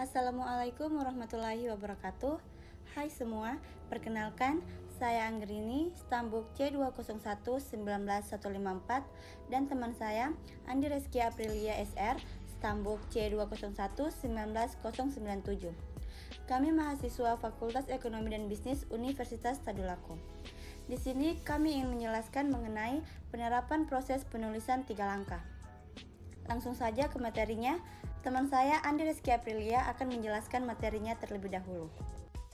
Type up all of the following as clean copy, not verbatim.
Assalamualaikum warahmatullahi wabarakatuh. Hai semua, perkenalkan saya Anggrini, Stambuk C20119154 dan teman saya Andi Reski Aprilia SR, Stambuk C20119097. Kami mahasiswa Fakultas Ekonomi dan Bisnis Universitas Tadulako. Di sini kami ingin menjelaskan mengenai penerapan proses penulisan 3 langkah. Langsung saja ke materinya. Teman saya Andi Reski Aprilia akan menjelaskan materinya terlebih dahulu.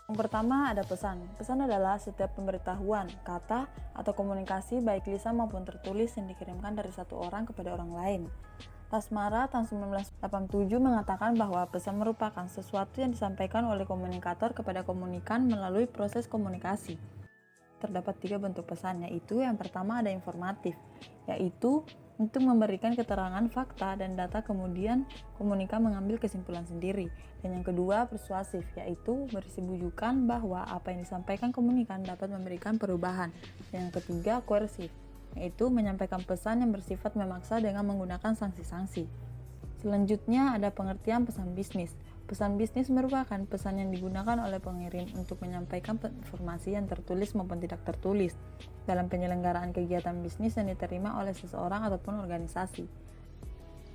Yang pertama ada pesan. Pesan adalah setiap pemberitahuan, kata, atau komunikasi baik lisan maupun tertulis yang dikirimkan dari satu orang kepada orang lain. Tasmara tahun 1987 mengatakan bahwa pesan merupakan sesuatu yang disampaikan oleh komunikator kepada komunikan melalui proses komunikasi. Terdapat 3 bentuk pesan, yaitu yang pertama ada informatif, yaitu untuk memberikan keterangan fakta dan data, kemudian komunikan mengambil kesimpulan sendiri. Dan yang kedua persuasif, yaitu berisi bujukan bahwa apa yang disampaikan komunikan dapat memberikan perubahan. Dan yang ketiga koersif, yaitu menyampaikan pesan yang bersifat memaksa dengan menggunakan sanksi-sanksi. Selanjutnya ada pengertian pesan bisnis. Pesan bisnis merupakan pesan yang digunakan oleh pengirim untuk menyampaikan informasi yang tertulis maupun tidak tertulis dalam penyelenggaraan kegiatan bisnis yang diterima oleh seseorang ataupun organisasi.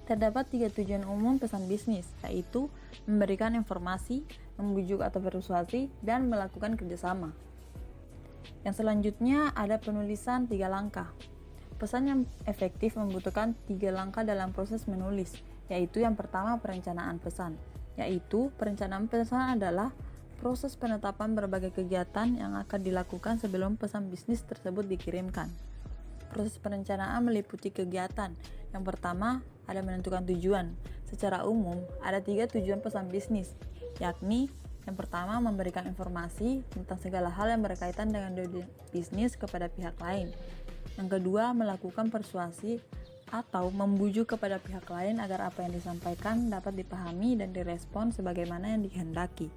Terdapat 3 tujuan umum pesan bisnis, yaitu memberikan informasi, membujuk atau persuasi, dan melakukan kerjasama. Yang selanjutnya ada penulisan 3 langkah. Pesan yang efektif membutuhkan 3 langkah dalam proses menulis, yaitu yang pertama perencanaan pesan. Yaitu perencanaan pesan adalah proses penetapan berbagai kegiatan yang akan dilakukan sebelum pesan bisnis tersebut dikirimkan. Proses perencanaan meliputi kegiatan. Yang pertama ada menentukan tujuan. Secara umum ada 3 tujuan pesan bisnis, yakni yang pertama memberikan informasi tentang segala hal yang berkaitan dengan dunia bisnis kepada pihak lain. Yang kedua melakukan persuasi atau membujuk kepada pihak lain agar apa yang disampaikan dapat dipahami dan direspon sebagaimana yang dikehendaki.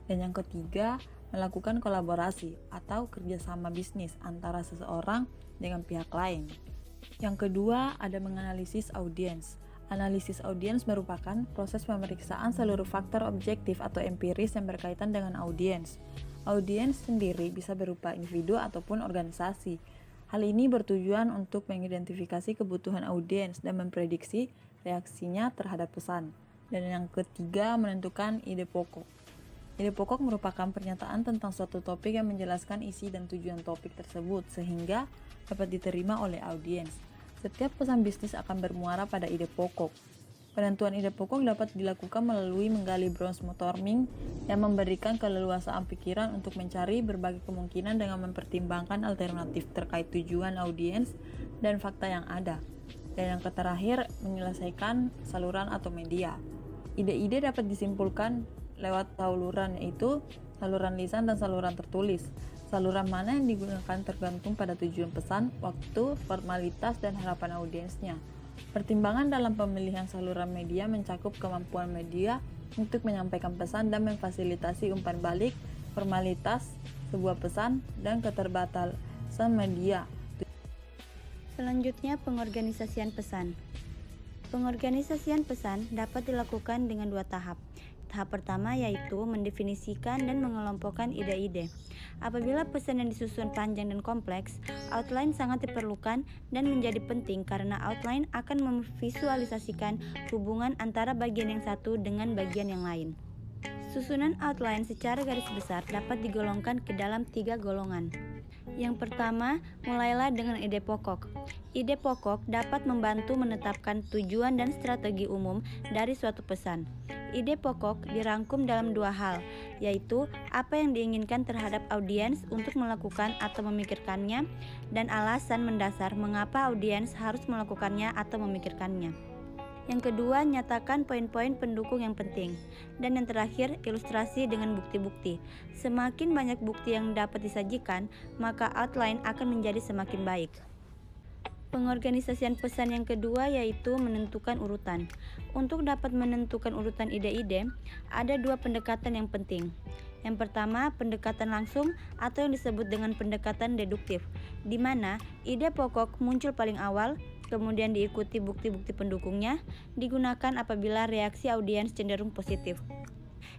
Dan yang ketiga, melakukan kolaborasi atau kerjasama bisnis antara seseorang dengan pihak lain. Yang kedua, ada menganalisis audiens. Analisis audiens merupakan proses pemeriksaan seluruh faktor objektif atau empiris yang berkaitan dengan audiens. Audiens sendiri bisa berupa individu ataupun organisasi. Hal ini bertujuan untuk mengidentifikasi kebutuhan audiens dan memprediksi reaksinya terhadap pesan. Dan yang ketiga, menentukan ide pokok. Ide pokok merupakan pernyataan tentang suatu topik yang menjelaskan isi dan tujuan topik tersebut sehingga dapat diterima oleh audiens. Setiap pesan bisnis akan bermuara pada ide pokok. Penentuan ide pokok dapat dilakukan melalui menggali brainstorming yang memberikan keleluasaan pikiran untuk mencari berbagai kemungkinan dengan mempertimbangkan alternatif terkait tujuan audiens dan fakta yang ada. Dan yang terakhir, menyelesaikan saluran atau media. Ide-ide dapat disimpulkan lewat saluran, yaitu saluran lisan dan saluran tertulis. Saluran mana yang digunakan tergantung pada tujuan pesan, waktu, formalitas, dan harapan audiensnya. Pertimbangan dalam pemilihan saluran media mencakup kemampuan media untuk menyampaikan pesan dan memfasilitasi umpan balik, formalitas sebuah pesan, dan keterbatasan media. Selanjutnya, pengorganisasian pesan. Pengorganisasian pesan dapat dilakukan dengan 2 tahap. Tahap pertama yaitu mendefinisikan dan mengelompokkan ide-ide. Apabila pesan yang disusun panjang dan kompleks, outline sangat diperlukan dan menjadi penting karena outline akan memvisualisasikan hubungan antara bagian yang satu dengan bagian yang lain. Susunan outline secara garis besar dapat digolongkan ke dalam 3 golongan. Yang pertama, mulailah dengan ide pokok. Ide pokok dapat membantu menetapkan tujuan dan strategi umum dari suatu pesan. Ide pokok dirangkum dalam 2 hal, yaitu apa yang diinginkan terhadap audiens untuk melakukan atau memikirkannya, dan alasan mendasar mengapa audiens harus melakukannya atau memikirkannya. Yang kedua, nyatakan poin-poin pendukung yang penting. Dan yang terakhir, ilustrasi dengan bukti-bukti. Semakin banyak bukti yang dapat disajikan, maka outline akan menjadi semakin baik. Pengorganisasian pesan yang kedua yaitu menentukan urutan. Untuk dapat menentukan urutan ide-ide, ada 2 pendekatan yang penting. Yang pertama, pendekatan langsung atau yang disebut dengan pendekatan deduktif, di mana ide pokok muncul paling awal, kemudian diikuti bukti-bukti pendukungnya, digunakan apabila reaksi audiens cenderung positif.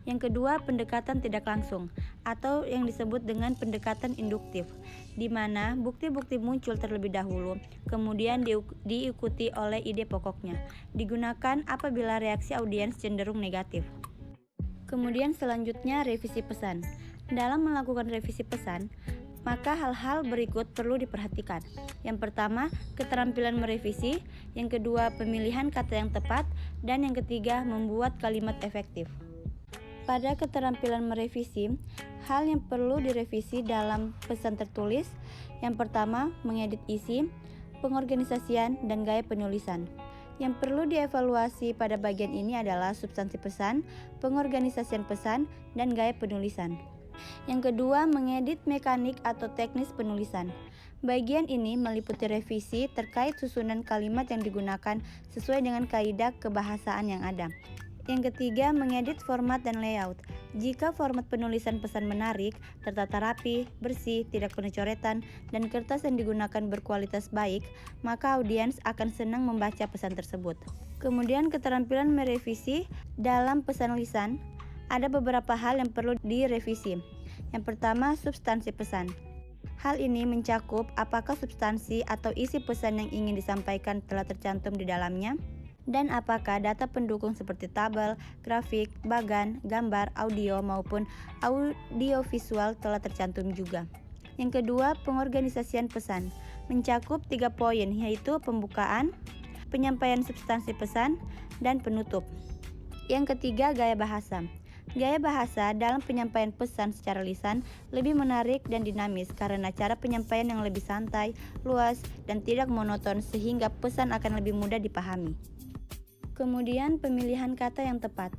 Yang kedua, pendekatan tidak langsung atau yang disebut dengan pendekatan induktif, di mana bukti-bukti muncul terlebih dahulu, kemudian diikuti oleh ide pokoknya. Digunakan apabila reaksi audiens cenderung negatif. Kemudian selanjutnya revisi pesan. Dalam melakukan revisi pesan, maka hal-hal berikut perlu diperhatikan. Yang pertama, keterampilan merevisi. Yang kedua, pemilihan kata yang tepat. Dan yang ketiga, membuat kalimat efektif. Pada keterampilan merevisi, hal yang perlu direvisi dalam pesan tertulis. Yang pertama, mengedit isi, pengorganisasian, dan gaya penulisan. Yang perlu dievaluasi pada bagian ini adalah substansi pesan, pengorganisasian pesan, dan gaya penulisan. Yang kedua, mengedit mekanik atau teknis penulisan. Bagian ini meliputi revisi terkait susunan kalimat yang digunakan sesuai dengan kaidah kebahasaan yang ada. Yang ketiga, mengedit format dan layout. Jika format penulisan pesan menarik, tertata rapi, bersih, tidak penuh coretan, dan kertas yang digunakan berkualitas baik, maka audiens akan senang membaca pesan tersebut. Kemudian keterampilan merevisi dalam pesan lisan. Ada beberapa hal yang perlu direvisi. Yang pertama, substansi pesan. Hal ini mencakup apakah substansi atau isi pesan yang ingin disampaikan telah tercantum di dalamnya, dan apakah data pendukung seperti tabel, grafik, bagan, gambar, audio maupun audiovisual telah tercantum juga. Yang kedua, pengorganisasian pesan. Mencakup 3 poin, yaitu pembukaan, penyampaian substansi pesan, dan penutup. Yang ketiga, gaya bahasa. Gaya bahasa dalam penyampaian pesan secara lisan lebih menarik dan dinamis karena cara penyampaian yang lebih santai, luas, dan tidak monoton sehingga pesan akan lebih mudah dipahami. Kemudian pemilihan kata yang tepat.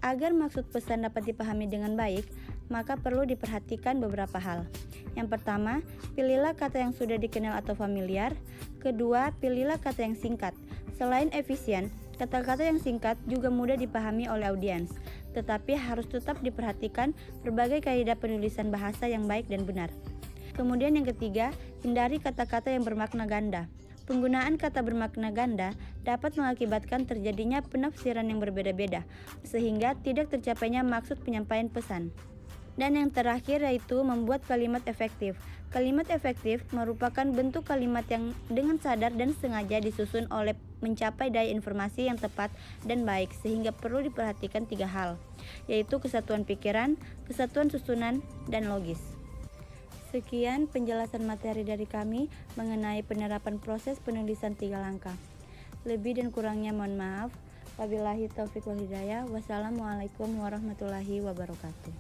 Agar maksud pesan dapat dipahami dengan baik, maka perlu diperhatikan beberapa hal. Yang pertama, pilihlah kata yang sudah dikenal atau familiar. Kedua, pilihlah kata yang singkat. Selain efisien, kata-kata yang singkat juga mudah dipahami oleh audiens, tetapi harus tetap diperhatikan berbagai kaidah penulisan bahasa yang baik dan benar. Kemudian yang ketiga, hindari kata-kata yang bermakna ganda. Penggunaan kata bermakna ganda dapat mengakibatkan terjadinya penafsiran yang berbeda-beda, sehingga tidak tercapainya maksud penyampaian pesan. Dan yang terakhir yaitu membuat kalimat efektif. Kalimat efektif merupakan bentuk kalimat yang dengan sadar dan sengaja disusun oleh mencapai daya informasi yang tepat dan baik, sehingga perlu diperhatikan 3 hal, yaitu kesatuan pikiran, kesatuan susunan, dan logis. Sekian penjelasan materi dari kami mengenai penerapan proses penulisan 3 langkah. Lebih dan kurangnya mohon maaf. Wabillahi taufiq wal hidayah. Wassalamualaikum warahmatullahi wabarakatuh.